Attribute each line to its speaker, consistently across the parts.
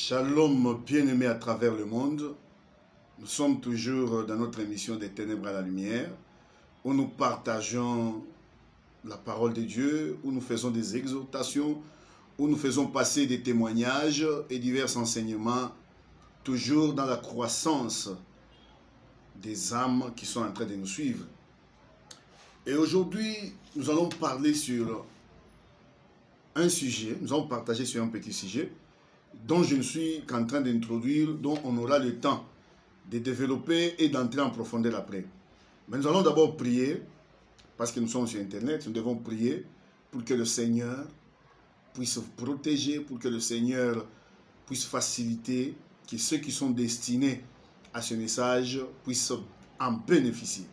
Speaker 1: Shalom, bien-aimés à travers le monde. Nous sommes toujours dans notre émission des ténèbres à la lumière, où nous partageons la parole de Dieu, où nous faisons des exhortations, où nous faisons passer des témoignages et divers enseignements, toujours dans la croissance des âmes qui sont en train de nous suivre. Et aujourd'hui, nous allons parler sur un sujet, nous allons partager sur un petit sujet, dont je ne suis qu'en train d'introduire, dont on aura le temps de développer et d'entrer en profondeur après. Mais nous allons d'abord prier, parce que nous sommes sur Internet, nous devons prier pour que le Seigneur puisse protéger, pour que le Seigneur puisse faciliter, que ceux qui sont destinés à ce message puissent en bénéficier.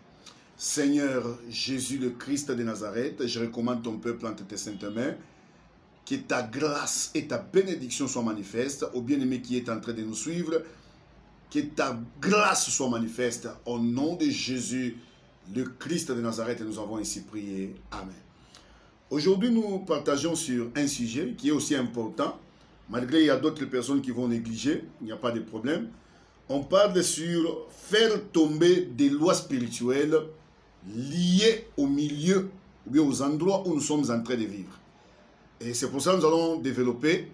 Speaker 1: Seigneur Jésus le Christ de Nazareth, je recommande ton peuple entre tes saintes mains. Que ta grâce et ta bénédiction soient manifestes au bien-aimé qui est en train de nous suivre. Que ta grâce soit manifeste au nom de Jésus, le Christ de Nazareth. Et nous avons ainsi prié. Amen. Aujourd'hui, nous partageons sur un sujet qui est aussi important. Malgré il y a d'autres personnes qui vont négliger, il n'y a pas de problème. On parle sur faire tomber des lois spirituelles liées au milieu ou bien aux endroits où nous sommes en train de vivre. Et c'est pour ça que nous allons développer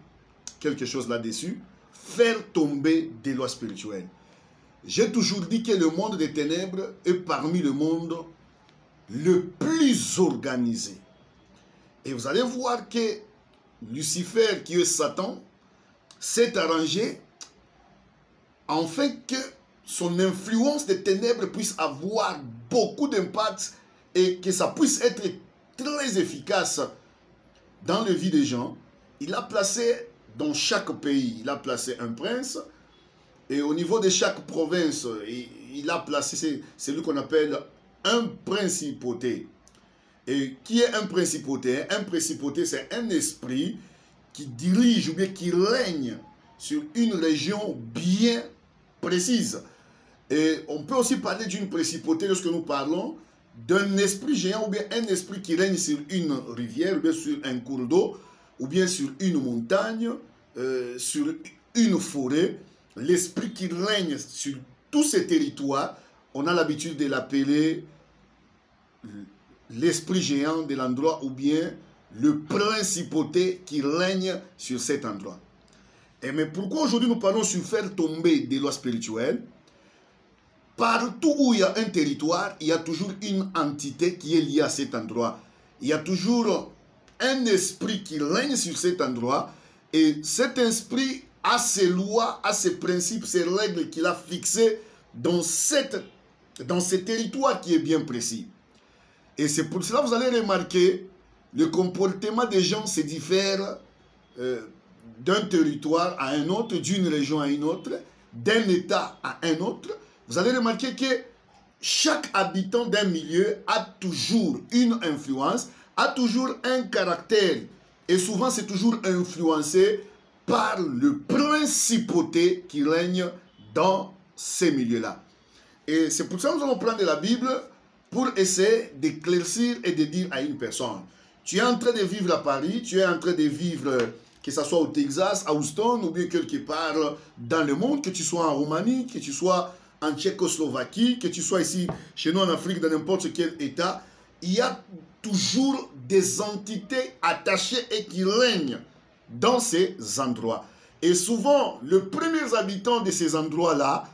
Speaker 1: quelque chose là-dessus. Faire tomber des lois spirituelles. J'ai toujours dit que le monde des ténèbres est parmi le monde le plus organisé. Et vous allez voir que Lucifer, qui est Satan, s'est arrangé afin que son influence des ténèbres puisse avoir beaucoup d'impact et que ça puisse être très efficace dans la vie des gens. Il a placé dans chaque pays, il a placé un prince. Et au niveau de chaque province, il a placé celui qu'on appelle un principauté. Et qui est un principauté? Un principauté, c'est un esprit qui dirige ou bien qui règne sur une région bien précise. Et on peut aussi parler d'une principauté lorsque nous parlons d'un esprit géant ou bien un esprit qui règne sur une rivière, ou bien sur un cours d'eau, ou bien sur une montagne, sur une forêt. L'esprit qui règne sur tous ces territoires, on a l'habitude de l'appeler l'esprit géant de l'endroit ou bien le principauté qui règne sur cet endroit. Et mais pourquoi aujourd'hui nous parlons sur faire tomber des lois spirituelles? Partout où il y a un territoire, il y a toujours une entité qui est liée à cet endroit. Il y a toujours un esprit qui règne sur cet endroit. Et cet esprit a ses lois, a ses principes, ses règles qu'il a fixées dans ce territoire qui est bien précis. Et c'est pour cela que vous allez remarquer, le comportement des gens se diffère d'un territoire à un autre, d'une région à une autre, d'un état à un autre. Vous allez remarquer que chaque habitant d'un milieu a toujours une influence, a toujours un caractère. Et souvent, c'est toujours influencé par le principauté qui règne dans ces milieux-là. Et c'est pour ça que nous allons prendre la Bible pour essayer d'éclaircir et de dire à une personne, tu es en train de vivre à Paris, tu es en train de vivre, que ce soit au Texas, à Houston, ou bien quelque part dans le monde, que tu sois en Roumanie, que tu sois en Tchécoslovaquie, que tu sois ici, chez nous en Afrique, dans n'importe quel état, il y a toujours des entités attachées et qui règnent dans ces endroits. Et souvent, les premiers habitants de ces endroits-là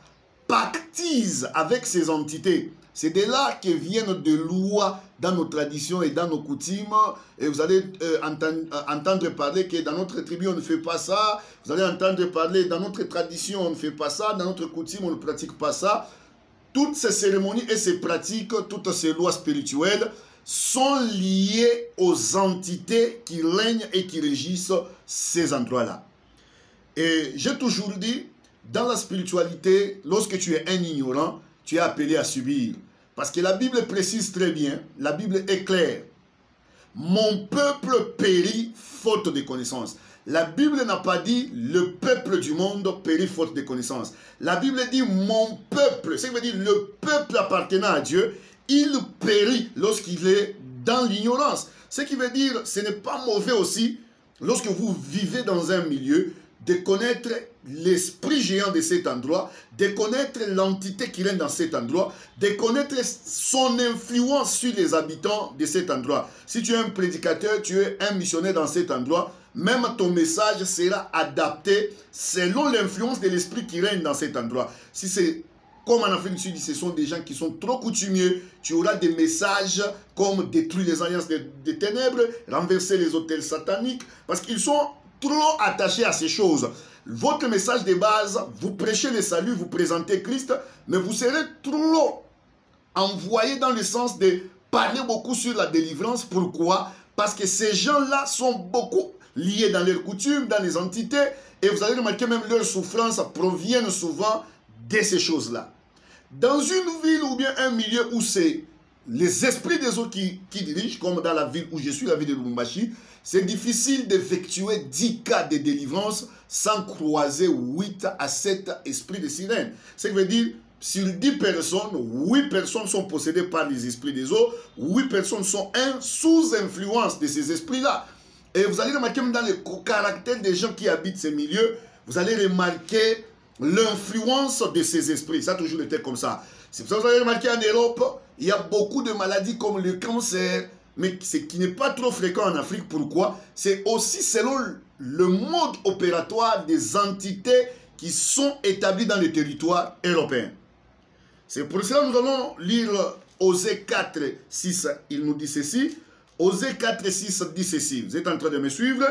Speaker 1: pactisent avec ces entités. C'est de là que viennent des lois dans nos traditions et dans nos coutumes. Et vous allez entendre parler que dans notre tribu, on ne fait pas ça. Vous allez entendre parler dans notre tradition, on ne fait pas ça. Dans notre coutume, on ne pratique pas ça. Toutes ces cérémonies et ces pratiques, toutes ces lois spirituelles sont liées aux entités qui règnent et qui régissent ces endroits-là. Et j'ai toujours dit, dans la spiritualité, lorsque tu es un ignorant, tu es appelé à subir. Parce que la Bible précise très bien, la Bible est claire. Mon peuple périt faute de connaissance. La Bible n'a pas dit le peuple du monde périt faute de connaissance. La Bible dit mon peuple, ce qui veut dire le peuple appartenant à Dieu, il périt lorsqu'il est dans l'ignorance. Ce qui veut dire ce n'est pas mauvais aussi lorsque vous vivez dans un milieu de connaître l'esprit géant de cet endroit, de connaître l'entité qui règne dans cet endroit, de connaître son influence sur les habitants de cet endroit. Si tu es un prédicateur, tu es un missionnaire dans cet endroit, même ton message sera adapté selon l'influence de l'esprit qui règne dans cet endroit. Si c'est comme en Afrique du Sud, ce sont des gens qui sont trop coutumiers, tu auras des messages comme détruire les alliances des ténèbres, renverser les autels sataniques, parce qu'ils sont trop attachés à ces choses. Votre message de base, vous prêchez le salut, vous présentez Christ, mais vous serez trop envoyé dans le sens de parler beaucoup sur la délivrance. Pourquoi? Parce que ces gens-là sont beaucoup liés dans leurs coutumes, dans les entités, et vous allez remarquer même leurs souffrances proviennent souvent de ces choses-là. Dans une ville ou bien un milieu où c'est les esprits des autres qui dirigent, comme dans la ville où je suis, la ville de Lubumbashi, c'est difficile d'effectuer 10 cas de délivrance sans croiser 8 à 7 esprits de sirène. Ce qui veut dire, sur 10 personnes, 8 personnes sont possédées par les esprits des autres, 8 personnes sont sous influence de ces esprits-là. Et vous allez remarquer même dans le caractère des gens qui habitent ces milieux, vous allez remarquer l'influence de ces esprits. Ça a toujours été comme ça. C'est pour ça que vous avez remarqué en Europe, il y a beaucoup de maladies comme le cancer, mais ce qui n'est pas trop fréquent en Afrique. Pourquoi? C'est aussi selon le mode opératoire des entités qui sont établies dans le territoire européen. C'est pour cela que nous allons lire Osée 4, 6. Il nous dit ceci. Osée 4, 6 dit ceci. Vous êtes en train de me suivre?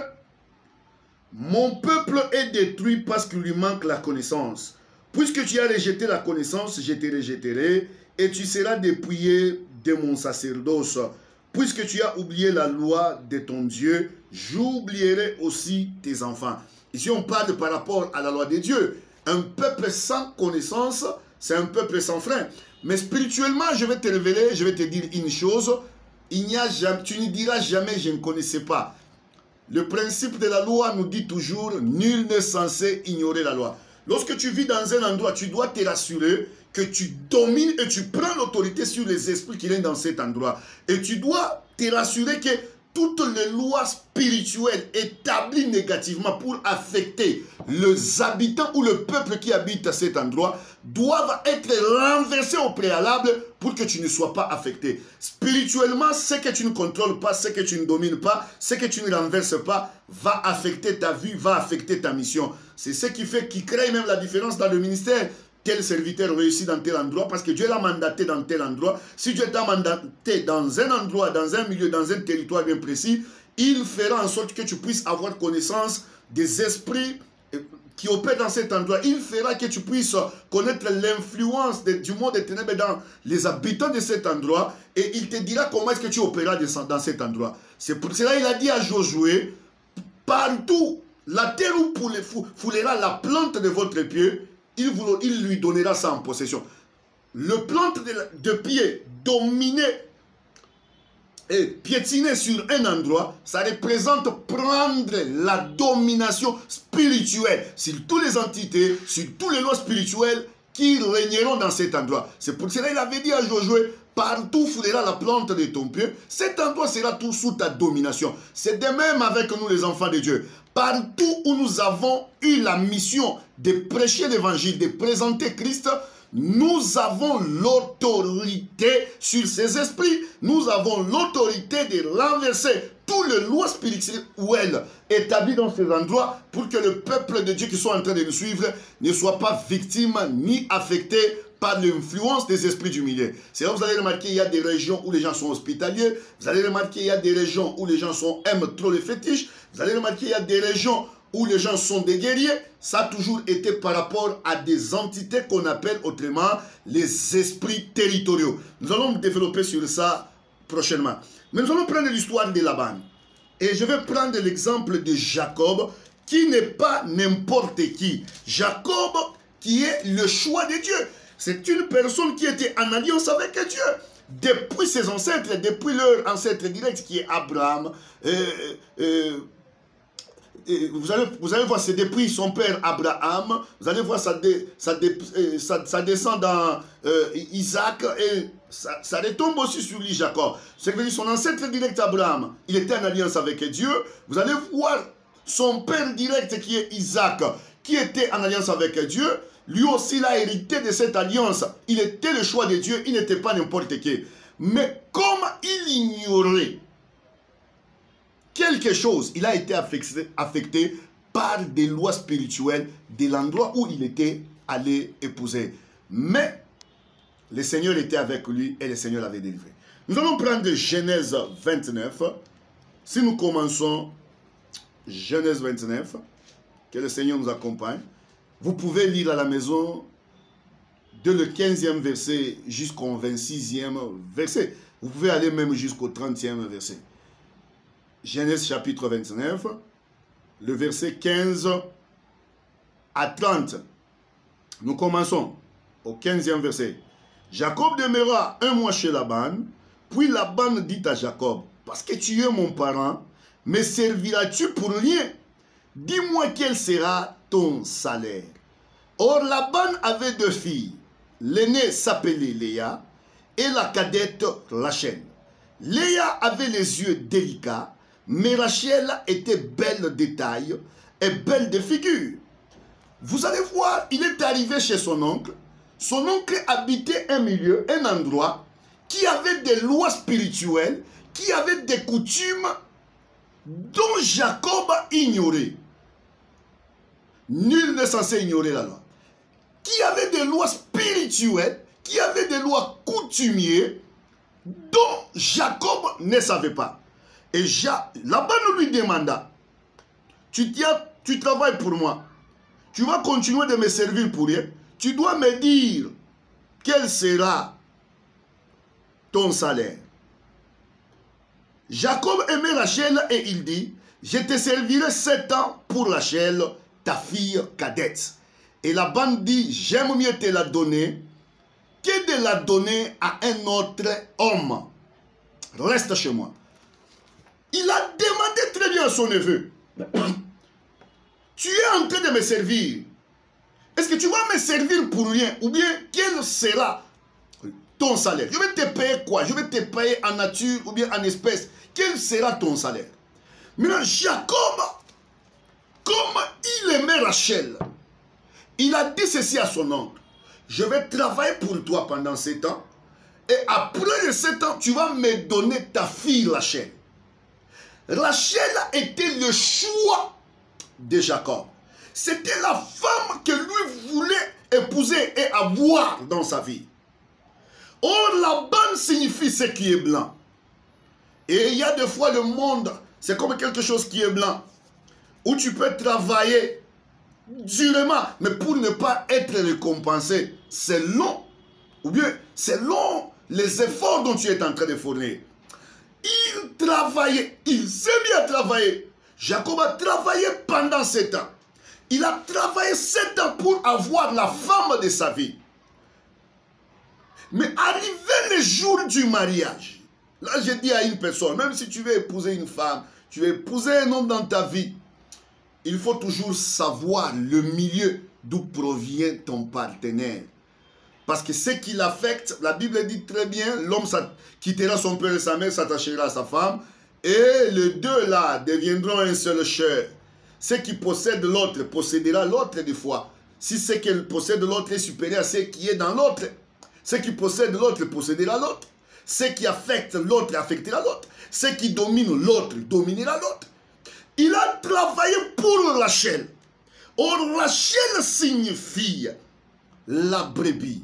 Speaker 1: Mon peuple est détruit parce qu'il lui manque la connaissance. Puisque tu as rejeté la connaissance, je te rejetterai et tu seras dépouillé de mon sacerdoce. Puisque tu as oublié la loi de ton Dieu, j'oublierai aussi tes enfants. Ici, on parle par rapport à la loi de Dieu. Un peuple sans connaissance, c'est un peuple sans frein. Mais spirituellement, je vais te révéler, je vais te dire une chose. Tu ne diras jamais, je ne connaissais pas. Le principe de la loi nous dit toujours, nul n'est censé ignorer la loi. Lorsque tu vis dans un endroit, tu dois te rassurer que tu domines et tu prends l'autorité sur les esprits qui viennent dans cet endroit. Et tu dois te rassurer que toutes les lois spirituelles établies négativement pour affecter les habitants ou le peuple qui habite à cet endroit doivent être renversées au préalable pour que tu ne sois pas affecté. Spirituellement, ce que tu ne contrôles pas, ce que tu ne domines pas, ce que tu ne renverses pas, va affecter ta vie, va affecter ta mission. C'est ce qui fait, qui crée même la différence dans le ministère. Tel serviteur réussit dans tel endroit parce que Dieu l'a mandaté dans tel endroit. Si Dieu t'a mandaté dans un endroit, dans un milieu, dans un territoire bien précis, il fera en sorte que tu puisses avoir connaissance des esprits qui opèrent dans cet endroit. Il fera que tu puisses connaître l'influence du monde des ténèbres dans les habitants de cet endroit et il te dira comment est-ce que tu opéreras dans cet endroit. C'est pour cela qu'il a dit à Josué, partout, la terre où foulera la plante de votre pied, il lui donnera ça en possession. Le plante de pied dominé et piétiner sur un endroit, ça représente prendre la domination spirituelle sur toutes les entités, sur toutes les lois spirituelles qui régneront dans cet endroit. C'est pour cela qu'il avait dit à Josué, partout foulera la plante de ton pied, cet endroit sera tout sous ta domination. C'est de même avec nous les enfants de Dieu. Partout où nous avons eu la mission de prêcher l'évangile, de présenter Christ, nous avons l'autorité sur ces esprits. Nous avons l'autorité de renverser toutes les lois spirituelles établies dans ces endroits pour que le peuple de Dieu qui soit en train de nous suivre ne soit pas victime ni affecté par l'influence des esprits du milieu. C'est là que vous allez remarquer, il y a des régions où les gens sont hospitaliers. Vous allez remarquer, il y a des régions où les gens aiment trop les fétiches. Vous allez remarquer, il y a des régions où les gens sont des guerriers. Ça a toujours été par rapport à des entités qu'on appelle autrement les esprits territoriaux. Nous allons développer sur ça prochainement. Mais nous allons prendre l'histoire de Laban. Et je vais prendre l'exemple de Jacob, qui n'est pas n'importe qui. Jacob, qui est le choix de Dieu. C'est une personne qui était en alliance avec Dieu. Depuis ses ancêtres, depuis leur ancêtre direct qui est Abraham. Vous allez voir, c'est depuis son père Abraham. Vous allez voir, ça descend dans Isaac et ça retombe aussi sur lui, Jacob. C'est que son ancêtre direct Abraham, il était en alliance avec Dieu. Vous allez voir son père direct qui est Isaac, qui était en alliance avec Dieu, lui aussi il a hérité de cette alliance. Il était le choix de Dieu, il n'était pas n'importe qui. Mais comme il ignorait quelque chose, il a été affecté par des lois spirituelles de l'endroit où il était allé épouser. Mais le Seigneur était avec lui et le Seigneur l'avait délivré. Nous allons prendre Genèse 29. Si nous commençons Genèse 29, que le Seigneur nous accompagne. Vous pouvez lire à la maison de le 15e verset jusqu'au 26e verset. Vous pouvez aller même jusqu'au 30e verset. Genèse chapitre 29, le verset 15 à 30. Nous commençons au 15e verset. Jacob demeura un mois chez Laban, puis Laban dit à Jacob, parce que tu es mon parent, me serviras-tu pour rien? Dis-moi quel sera ton salaire. Or Laban avait 2 filles. L'aînée s'appelait Léa et la cadette Rachel. Léa avait les yeux délicats, mais Rachel était belle de taille et belle de figure. Vous allez voir, il est arrivé chez son oncle. Son oncle habitait un milieu, un endroit qui avait des lois spirituelles, qui avait des coutumes dont Jacob ignorait. Nul n'est censé ignorer la loi. Qui avait des lois spirituelles, qui avait des lois coutumières dont Jacob ne savait pas. Et Laban lui demanda, tu travailles pour moi, tu vas continuer de me servir pour rien, tu dois me dire quel sera ton salaire. Jacob aimait Rachel et il dit, je te servirai 7 ans pour Rachel, ta fille cadette. Et Laban dit, j'aime mieux te la donner que de la donner à un autre homme. Reste chez moi. Il a demandé très bien à son neveu, tu es en train de me servir. Est-ce que tu vas me servir pour rien? Ou bien quel sera ton salaire? Je vais te payer quoi? Je vais te payer en nature ou bien en espèces. Quel sera ton salaire? Maintenant, Jacob, comme il aimait Rachel, il a dit ceci à son oncle. Je vais travailler pour toi pendant 7 ans. Et après les 7 ans, tu vas me donner ta fille Rachel. Rachel était le choix de Jacob. C'était la femme que lui voulait épouser et avoir dans sa vie. Or, Laban signifie ce qui est blanc. Et il y a des fois le monde, c'est comme quelque chose qui est blanc, où tu peux travailler durement, mais pour ne pas être récompensé, selon, ou bien selon les efforts dont tu es en train de fournir. Il travaillait, il s'est mis à travailler. Jacob a travaillé pendant 7 ans. Il a travaillé 7 ans pour avoir la femme de sa vie. Mais arrivé le jour du mariage, là je dis à une personne, même si tu veux épouser une femme, tu veux épouser un homme dans ta vie, il faut toujours savoir le milieu d'où provient ton partenaire. Parce que ce qui l'affecte, la Bible dit très bien, l'homme quittera son père et sa mère, s'attachera à sa femme, et les deux là deviendront un seul chair. Ce qui possède l'autre possédera l'autre des fois. Si ce qu'elle possède l'autre est supérieur à ce qui est dans l'autre, ce qui possède l'autre possédera l'autre. Ce qui affecte l'autre affectera l'autre. Ce qui domine l'autre dominera l'autre. Il a travaillé pour Rachel. Or, Rachel signifie la brebis.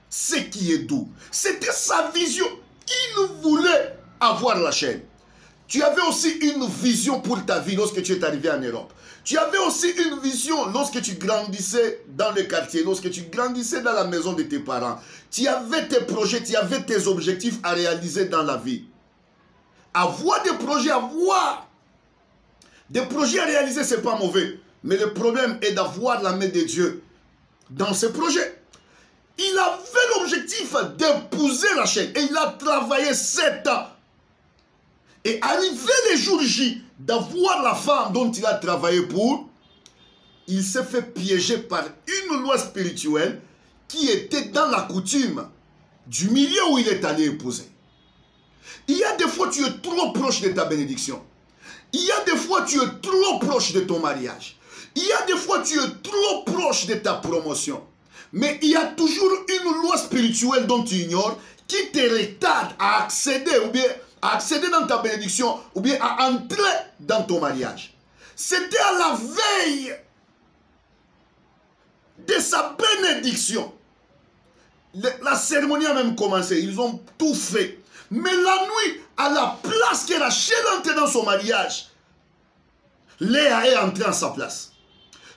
Speaker 1: Ce qui est doux. C'était sa vision. Il voulait avoir Rachel. Tu avais aussi une vision pour ta vie lorsque tu es arrivé en Europe. Tu avais aussi une vision lorsque tu grandissais dans le quartier, lorsque tu grandissais dans la maison de tes parents. Tu avais tes projets, tu avais tes objectifs à réaliser dans la vie. Avoir des projets, avoir des projets à réaliser, ce n'est pas mauvais. Mais le problème est d'avoir la main de Dieu dans ces projets. Il avait l'objectif d'épouser Rachel et il a travaillé 7 ans. Et arrivé le jour J d'avoir la femme dont il a travaillé pour, il s'est fait piéger par une loi spirituelle qui était dans la coutume du milieu où il est allé épouser. Il y a des fois tu es trop proche de ta bénédiction. Il y a des fois tu es trop proche de ton mariage. Il y a des fois tu es trop proche de ta promotion. Mais il y a toujours une loi spirituelle dont tu ignores qui te retarde à accéder ou bien à accéder dans ta bénédiction ou bien à entrer dans ton mariage. C'était à la veille de sa bénédiction. La cérémonie a même commencé. Ils ont tout fait. Mais la nuit, à la place que Rachel entrait dans son mariage, Léa est entrée en sa place.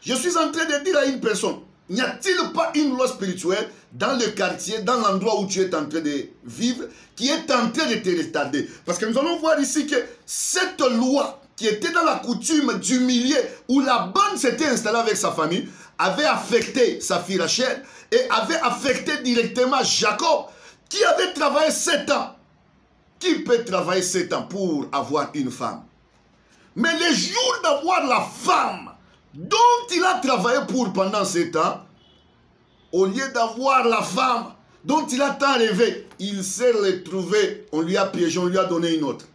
Speaker 1: Je suis en train de dire à une personne, n'y a-t-il pas une loi spirituelle dans le quartier, dans l'endroit où tu es en train de vivre, qui est en train de te retarder? Parce que nous allons voir ici que cette loi qui était dans la coutume d'humilier, où Laban s'était installé avec sa famille, avait affecté sa fille Rachel et avait affecté directement Jacob, qui avait travaillé 7 ans. Qui peut travailler 7 ans pour avoir une femme? Mais le jour d'avoir la femme dont il a travaillé pour pendant 7 ans, au lieu d'avoir la femme dont il a tant rêvé, il s'est retrouvé, on lui a piégé, on lui a donné une autre.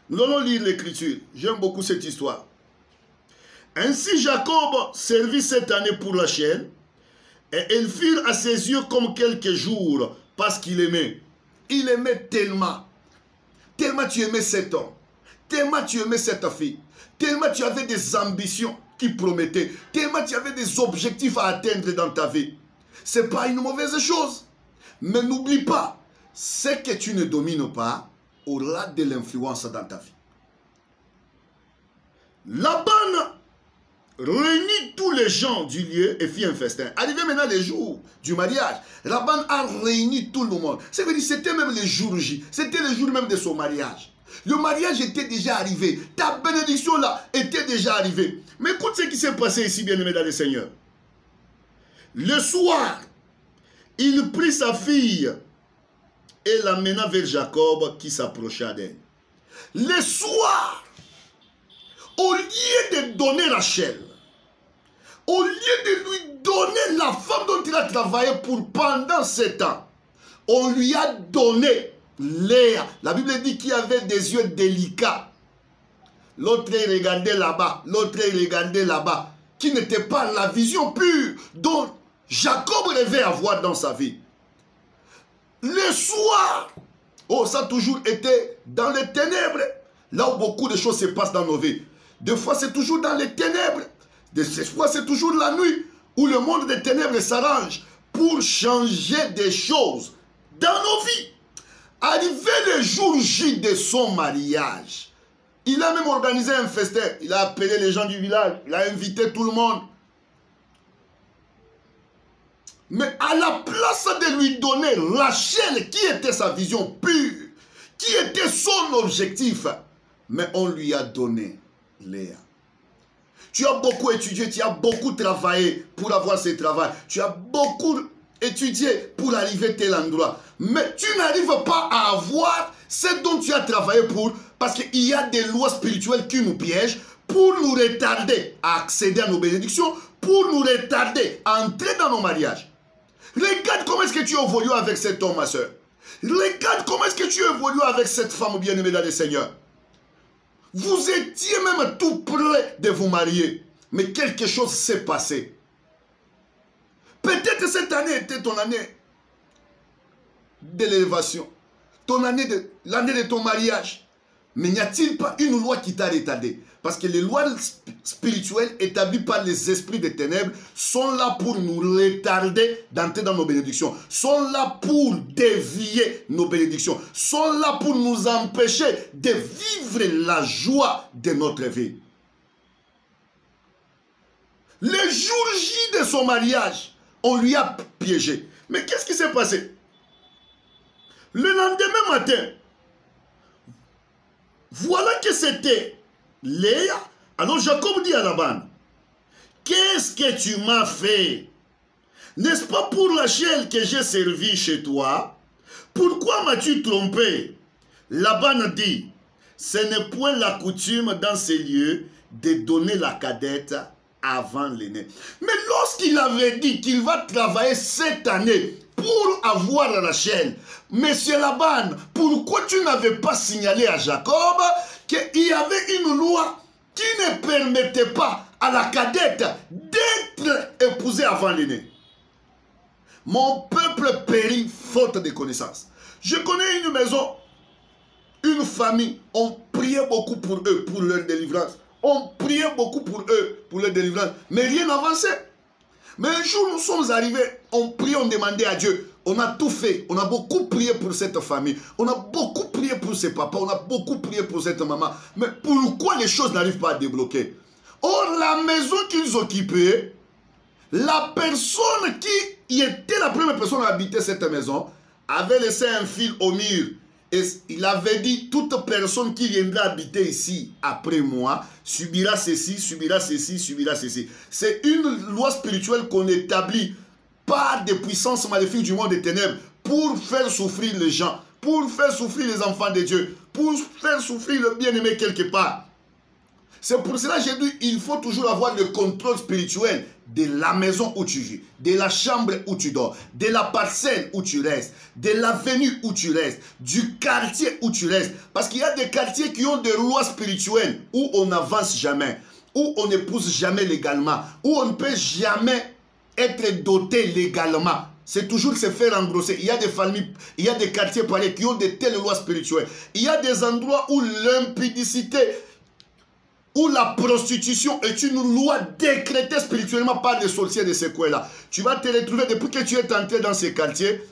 Speaker 1: Nous allons lire l'écriture. J'aime beaucoup cette histoire. Ainsi Jacob servit cette année pour Rachel, et elles furent à ses yeux comme quelques jours, parce qu'il aimait. Il aimait tellement. Tellement tu aimais cet homme. Tellement tu aimais cette fille. Tellement tu avais des ambitions qui promettaient. Tellement tu avais des objectifs à atteindre dans ta vie. Ce n'est pas une mauvaise chose. Mais n'oublie pas, ce que tu ne domines pas aura de l'influence dans ta vie. Laban réunit tous les gens du lieu et fit un festin. Arrivé maintenant les jours du mariage, Laban a réuni tout le monde. C'était même le jour J. C'était le jour même de son mariage. Le mariage était déjà arrivé. Ta bénédiction là était déjà arrivée. Mais écoute ce qui s'est passé ici, bien-aimé dans le Seigneur. Le soir, il prit sa fille et l'amena vers Jacob qui s'approcha d'elle. Le soir, au lieu de donner Rachel, au lieu de lui donner la femme dont il a travaillé pour pendant 7 ans, on lui a donné Léa. La Bible dit qu'il avait des yeux délicats. L'autre regardait là-bas, l'autre regardait là-bas, qui n'était pas la vision pure dont Jacob rêvait avoir dans sa vie. Le soir, oh, ça a toujours été dans les ténèbres, là où beaucoup de choses se passent dans nos vies. Des fois, c'est toujours dans les ténèbres. Des fois, c'est toujours la nuit où le monde des ténèbres s'arrange pour changer des choses dans nos vies. Arrivé le jour J de son mariage, il a même organisé un festin. Il a appelé les gens du village, il a invité tout le monde. Mais à la place de lui donner Rachel, qui était sa vision pure, qui était son objectif, mais on lui a donné Léa. Tu as beaucoup étudié, tu as beaucoup travaillé pour avoir ce travail. Tu as beaucoup étudié pour arriver à tel endroit. Mais tu n'arrives pas à avoir ce dont tu as travaillé pour, parce qu'il y a des lois spirituelles qui nous piègent pour nous retarder à accéder à nos bénédictions, pour nous retarder à entrer dans nos mariages. Regarde comment est-ce que tu évolues avec cet homme, ma soeur. Regarde comment est-ce que tu évolues avec cette femme bien-aimée dans le Seigneur. Vous étiez même tout près de vous marier, mais quelque chose s'est passé. Peut-être que cette année était ton année de l'élévation, l'année de ton mariage. Mais n'y a-t-il pas une loi qui t'a retardé? Parce que les lois spirituelles établies par les esprits des ténèbres sont là pour nous retarder d'entrer dans nos bénédictions, sont là pour dévier nos bénédictions, sont là pour nous empêcher de vivre la joie de notre vie. Le jour J de son mariage, on lui a piégé. Mais qu'est-ce qui s'est passé? Le lendemain matin, voilà que c'était Léa. Alors Jacob dit à Laban, qu'est-ce que tu m'as fait? N'est-ce pas pour Rachel que j'ai servi chez toi? Pourquoi m'as-tu trompé? Laban dit, ce n'est point la coutume dans ces lieux de donner la cadette avant l'aîné. Mais lorsqu'il avait dit qu'il va travailler cette année pour avoir Rachel, Monsieur Laban, pourquoi tu n'avais pas signalé à Jacob qu'il y avait une loi qui ne permettait pas à la cadette d'être épousée avant l'aîné. Mon peuple périt faute de connaissances. Je connais une maison, une famille, on priait beaucoup pour eux, pour leur délivrance. On priait beaucoup pour eux, pour leur délivrance, mais rien n'avançait. Mais un jour, nous sommes arrivés, on priait, on demandait à Dieu. On a tout fait, on a beaucoup prié pour cette famille, on a beaucoup prié pour ses papas, on a beaucoup prié pour cette maman. Mais pourquoi les choses n'arrivent pas à débloquer? Or, la maison qu'ils occupaient, la personne qui était la première personne à habiter cette maison avait laissé un fil au mur. Et il avait dit, toute personne qui viendra habiter ici après moi subira ceci, subira ceci, subira ceci. C'est une loi spirituelle qu'on établit par des puissances maléfiques du monde des ténèbres pour faire souffrir les gens, pour faire souffrir les enfants de Dieu, pour faire souffrir le bien-aimé quelque part. C'est pour cela que j'ai dit, il faut toujours avoir le contrôle spirituel de la maison où tu vis, de la chambre où tu dors, de la parcelle où tu restes, de l'avenue où tu restes, du quartier où tu restes. Parce qu'il y a des quartiers qui ont des lois spirituelles où on n'avance jamais, où on n'épouse jamais légalement, où on ne peut jamais être doté légalement. C'est toujours se faire engrosser. Il y a des familles, il y a des quartiers pareils qui ont de telles lois spirituelles. Il y a des endroits où l'impudicité, où la prostitution est une loi décrétée spirituellement par les sorciers de ces coins-là. Tu vas te retrouver, depuis que tu es entré dans ces quartiers,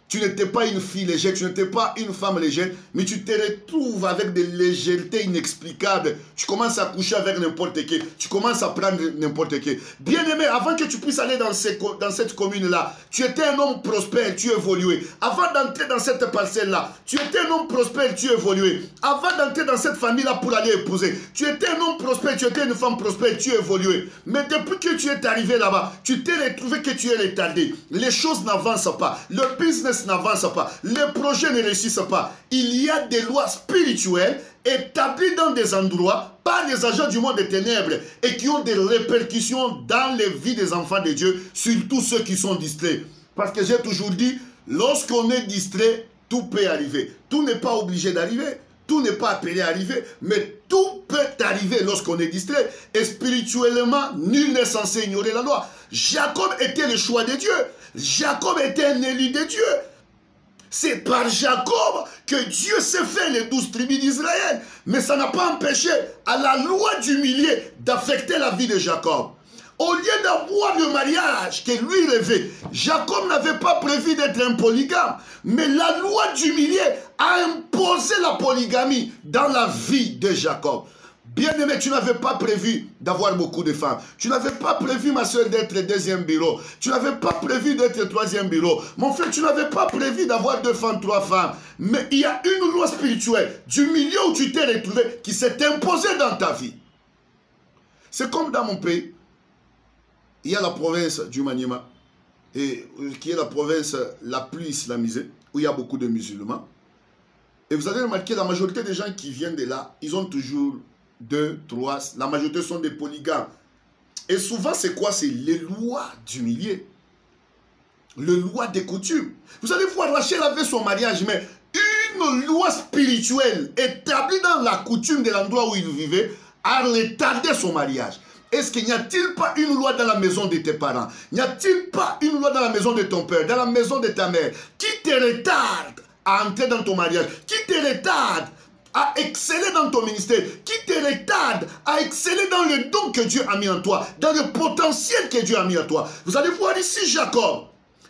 Speaker 1: tu n'étais pas une fille légère, tu n'étais pas une femme légère, mais tu te retrouves avec des légèretés inexplicables. Tu commences à coucher avec n'importe qui, tu commences à prendre n'importe qui. Bien aimé, avant que tu puisses aller dans cette commune-là, tu étais un homme prospère, tu évoluais. Avant d'entrer dans cette parcelle-là, tu étais un homme prospère, tu évoluais. Avant d'entrer dans cette famille-là pour aller épouser, tu étais un homme prospère, tu étais une femme prospère, tu évoluais. Mais depuis que tu es arrivé là-bas, tu t'es retrouvé que tu es retardé. Les choses n'avancent pas, le business n'avance pas, les projets ne réussissent pas. Il y a des lois spirituelles établies dans des endroits par les agents du monde des ténèbres et qui ont des répercussions dans les vies des enfants de Dieu, surtout ceux qui sont distraits. Parce que j'ai toujours dit, lorsqu'on est distrait, tout peut arriver. Tout n'est pas obligé d'arriver, tout n'est pas appelé à arriver, mais tout peut arriver lorsqu'on est distrait. Et spirituellement, nul n'est censé ignorer la loi. Jacob était le choix de Dieu. Jacob était un élu de Dieu. C'est par Jacob que Dieu s'est fait les 12 tribus d'Israël. Mais ça n'a pas empêché à la loi du millier d'affecter la vie de Jacob. Au lieu d'avoir le mariage que lui rêvait, Jacob n'avait pas prévu d'être un polygame. Mais la loi du millier a imposé la polygamie dans la vie de Jacob. Bien-aimé, tu n'avais pas prévu d'avoir beaucoup de femmes. Tu n'avais pas prévu, ma soeur, d'être le deuxième bureau. Tu n'avais pas prévu d'être le troisième bureau. Mon frère, tu n'avais pas prévu d'avoir 2 femmes, 3 femmes. Mais il y a une loi spirituelle du milieu où tu t'es retrouvé qui s'est imposée dans ta vie. C'est comme dans mon pays. Il y a la province du Maniema, et qui est la province la plus islamisée, où il y a beaucoup de musulmans. Et vous avez remarqué, la majorité des gens qui viennent de là, ils ont toujours 2, 3, la majorité sont des polygames. Et souvent, c'est quoi? C'est les lois du millier. Les lois des coutumes. Vous allez voir, Rachel avait son mariage, mais une loi spirituelle établie dans la coutume de l'endroit où il vivait a retardé son mariage. Est-ce qu'il n'y a-t-il pas une loi dans la maison de tes parents? N'y a-t-il pas une loi dans la maison de ton père, dans la maison de ta mère, qui te retarde à entrer dans ton mariage, qui te retarde à exceller dans ton ministère, qui te retarde à exceller dans le don que Dieu a mis en toi, dans le potentiel que Dieu a mis en toi? Vous allez voir ici Jacob,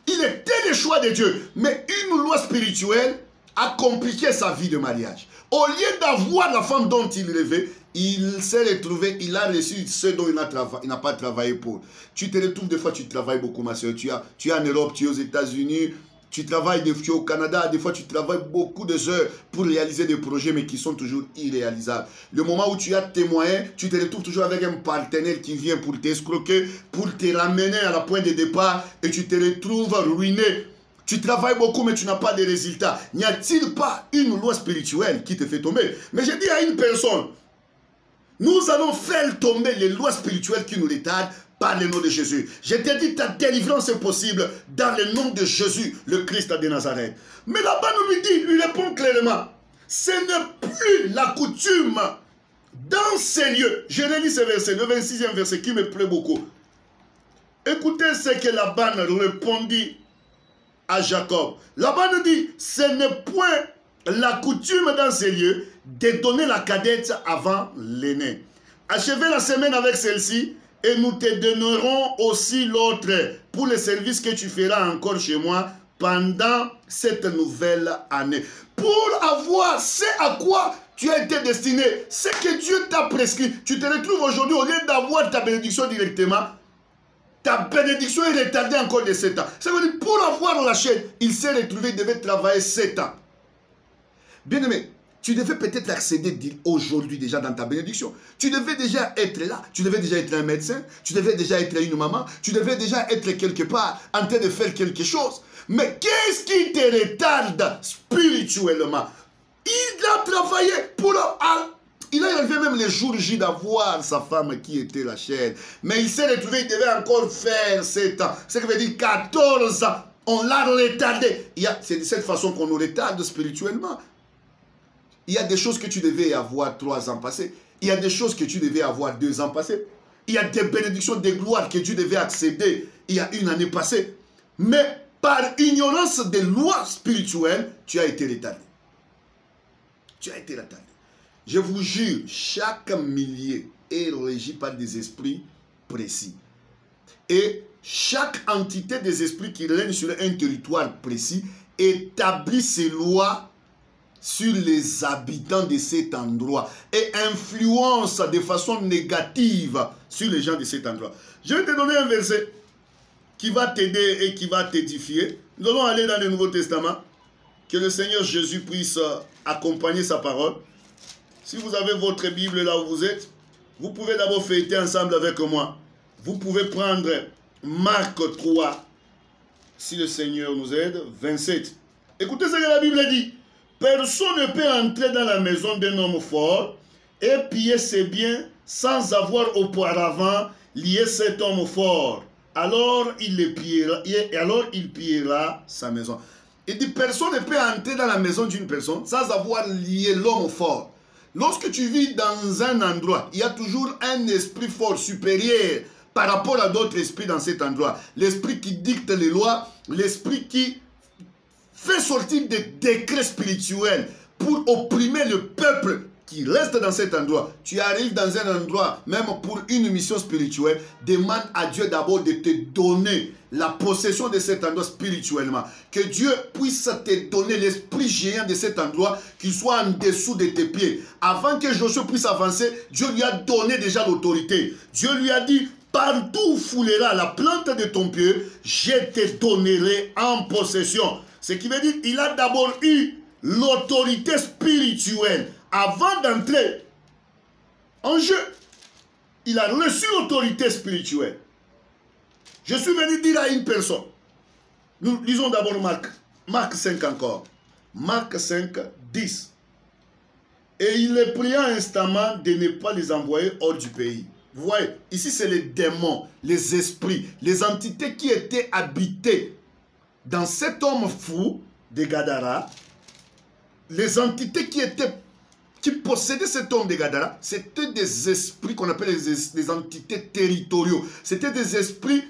Speaker 1: il était le choix de Dieu, mais une loi spirituelle a compliqué sa vie de mariage. Au lieu d'avoir la femme dont il rêvait, il s'est retrouvé, il a reçu ce dont il n'a pas travaillé pour. Tu te retrouves des fois, tu travailles beaucoup, ma soeur. Tu es en Europe, tu es aux États-Unis, tu travailles des fois au Canada, des fois tu travailles beaucoup de heures pour réaliser des projets, mais qui sont toujours irréalisables. Le moment où tu as tes moyens, tu te retrouves toujours avec un partenaire qui vient pour t'escroquer, pour te ramener à la pointe de départ, et tu te retrouves ruiné. Tu travailles beaucoup, mais tu n'as pas de résultats. N'y a-t-il pas une loi spirituelle qui te fait tomber? Mais j'ai dit à une personne, nous allons faire tomber les lois spirituelles qui nous retardent par le nom de Jésus. Je t'ai dit, ta délivrance est possible dans le nom de Jésus, le Christ de Nazareth. Mais là-bas, nous lui répond clairement, ce n'est plus la coutume dans ces lieux. Je relis ce verset, le 26e verset qui me plaît beaucoup. Écoutez ce que Laban répondit à Jacob. Laban dit, ce n'est point la coutume dans ces lieux de donner la cadette avant l'aîné. Achevez la semaine avec celle-ci et nous te donnerons aussi l'autre pour le service que tu feras encore chez moi pendant cette nouvelle année. Pour avoir ce à quoi tu as été destiné, ce que Dieu t'a prescrit, tu te retrouves aujourd'hui, au lieu d'avoir ta bénédiction directement, ta bénédiction est retardée encore de 7 ans. Ça veut dire, pour avoir la chaîne, il s'est retrouvé, il devait travailler 7 ans. Bien aimé, tu devais peut-être accéder aujourd'hui déjà dans ta bénédiction. Tu devais déjà être là. Tu devais déjà être un médecin. Tu devais déjà être une maman. Tu devais déjà être quelque part en train de faire quelque chose. Mais qu'est-ce qui te retarde spirituellement? Il a travaillé pour... Il a enlevé même les jours J d'avoir sa femme qui était la chaîne. Mais il s'est retrouvé, il devait encore faire 7 ans. Ce qui veut dire 14 ans. On l'a retardé. C'est de cette façon qu'on nous retarde spirituellement. Il y a des choses que tu devais avoir 3 ans passés. Il y a des choses que tu devais avoir 2 ans passés. Il y a des bénédictions, des gloires que tu devais accéder il y a 1 année passée. Mais par ignorance des lois spirituelles, tu as été retardé. Tu as été retardé. Je vous jure, chaque millier est régi par des esprits précis. Et chaque entité des esprits qui règne sur un territoire précis établit ses lois sur les habitants de cet endroit et influence de façon négative sur les gens de cet endroit. Je vais te donner un verset qui va t'aider et qui va t'édifier. Nous allons aller dans le Nouveau Testament. Que le Seigneur Jésus puisse accompagner sa parole. Si vous avez votre Bible là où vous êtes, vous pouvez d'abord feuilleter ensemble avec moi. Vous pouvez prendre Marc 3, si le Seigneur nous aide, 27. Écoutez ce que la Bible dit. Personne ne peut entrer dans la maison d'un homme fort et piller ses biens sans avoir auparavant lié cet homme fort. Alors il le pillera, et alors il pillera sa maison. Il dit, personne ne peut entrer dans la maison d'une personne sans avoir lié l'homme fort. Lorsque tu vis dans un endroit, il y a toujours un esprit fort supérieur par rapport à d'autres esprits dans cet endroit. L'esprit qui dicte les lois, l'esprit qui fait sortir des décrets spirituels pour opprimer le peuple qui reste dans cet endroit. Tu arrives dans un endroit, même pour une mission spirituelle, demande à Dieu d'abord de te donner la possession de cet endroit spirituellement. Que Dieu puisse te donner l'esprit géant de cet endroit, qu'il soit en dessous de tes pieds. Avant que Josué puisse avancer, Dieu lui a donné déjà l'autorité. Dieu lui a dit, partout où fouleras la plante de ton pied, je te donnerai en possession. Ce qui veut dire qu'il a d'abord eu l'autorité spirituelle. Avant d'entrer en jeu, il a reçu l'autorité spirituelle. Je suis venu dire à une personne, nous lisons d'abord Marc 5 encore. Marc 5, 10. Et il les pria instamment de ne pas les envoyer hors du pays. Vous voyez, ici c'est les démons, les esprits, les entités qui étaient habitées dans cet homme fou de Gadara. Les entités qui possédaient cet homme de Gadara, c'était des esprits qu'on appelle les entités territoriaux. C'était des esprits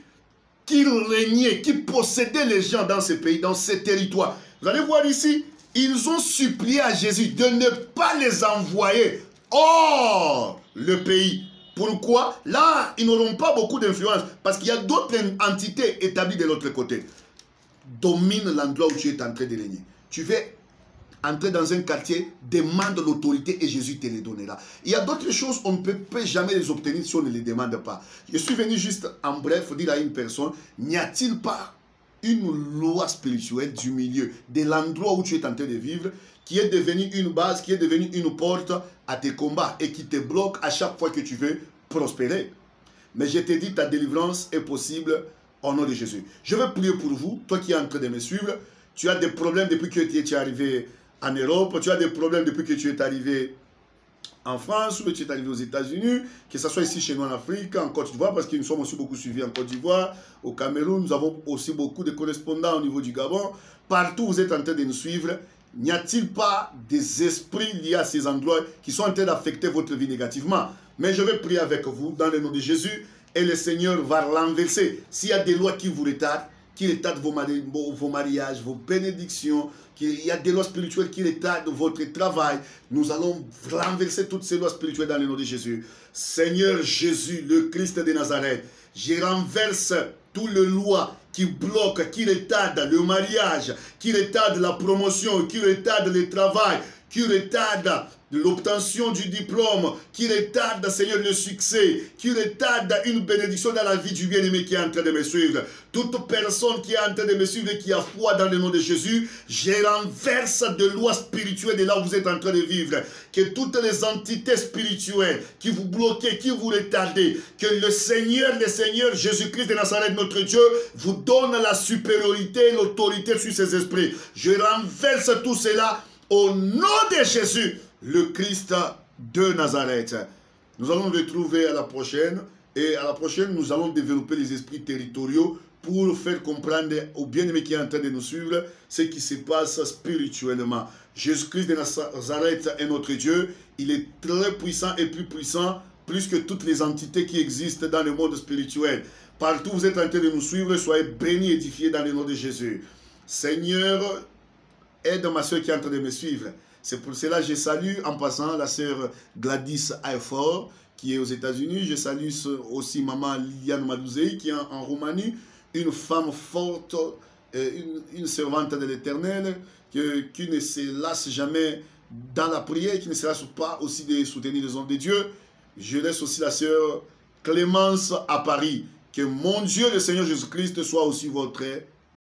Speaker 1: qui régnaient, qui possédaient les gens dans ce pays, dans ces territoires. Vous allez voir ici, ils ont supplié à Jésus de ne pas les envoyer hors le pays. Pourquoi? Là, ils n'auront pas beaucoup d'influence parce qu'il y a d'autres entités établies de l'autre côté. Domine l'endroit où tu es en train de régner. Tu veux entrer dans un quartier, demande l'autorité et Jésus te les donnera. Il y a d'autres choses, on ne peut jamais les obtenir si on ne les demande pas. Je suis venu juste en bref dire à une personne, n'y a-t-il pas une loi spirituelle du milieu, de l'endroit où tu es en train de vivre, qui est devenue une base, qui est devenue une porte à tes combats et qui te bloque à chaque fois que tu veux prospérer. Mais je te dis, ta délivrance est possible au nom de Jésus. Je vais prier pour vous, toi qui es en train de me suivre. Tu as des problèmes depuis que tu es arrivé en Europe, tu as des problèmes depuis que tu es arrivé en France, ou que tu es arrivé aux États-Unis, que ce soit ici chez nous en Afrique, en Côte d'Ivoire, parce que nous sommes aussi beaucoup suivis en Côte d'Ivoire, au Cameroun, nous avons aussi beaucoup de correspondants au niveau du Gabon. Partout où vous êtes en train de nous suivre, N'y a-t-il pas des esprits liés à ces endroits qui sont en train d'affecter votre vie négativement? Mais je vais prier avec vous dans le nom de Jésus et le Seigneur va renverser. S'il y a des lois qui vous retardent, vos mariages, vos bénédictions, qu'il y a des lois spirituelles qui retardent votre travail, nous allons renverser toutes ces lois spirituelles dans le nom de Jésus. Seigneur Jésus, le Christ de Nazareth, je renverse toutes les lois qui bloquent, qui retardent le mariage, qui retardent la promotion, qui retardent le travail, qui retardent l'obtention du diplôme, qui retarde, Seigneur, le succès, qui retarde une bénédiction dans la vie du bien-aimé qui est en train de me suivre. Toute personne qui est en train de me suivre et qui a foi dans le nom de Jésus, je renverse de lois spirituelles de là où vous êtes en train de vivre. Que toutes les entités spirituelles qui vous bloquent, qui vous retardent, que le Seigneur Jésus-Christ de Nazareth, notre Dieu, vous donne la supériorité, l'autorité sur ces esprits. Je renverse tout cela au nom de Jésus, le Christ de Nazareth. Nous allons nous retrouver à la prochaine. Et à la prochaine, nous allons développer les esprits territoriaux pour faire comprendre au bien-aimé qui est en train de nous suivre ce qui se passe spirituellement. Jésus-Christ de Nazareth est notre Dieu. Il est très puissant et plus puissant, plus que toutes les entités qui existent dans le monde spirituel. Partout où vous êtes en train de nous suivre, soyez bénis, édifiés dans le nom de Jésus. Seigneur, aide ma soeur qui est en train de me suivre. C'est pour cela que je salue en passant la sœur Gladys Ayfort qui est aux États-Unis. Je salue aussi maman Liliane Madouzei qui est en Roumanie, une femme forte, une servante de l'Éternel qui ne se lasse jamais dans la prière, qui ne se lasse pas aussi de soutenir les hommes de Dieu. Je laisse aussi la sœur Clémence à Paris. Que mon Dieu, le Seigneur Jésus-Christ, soit aussi votre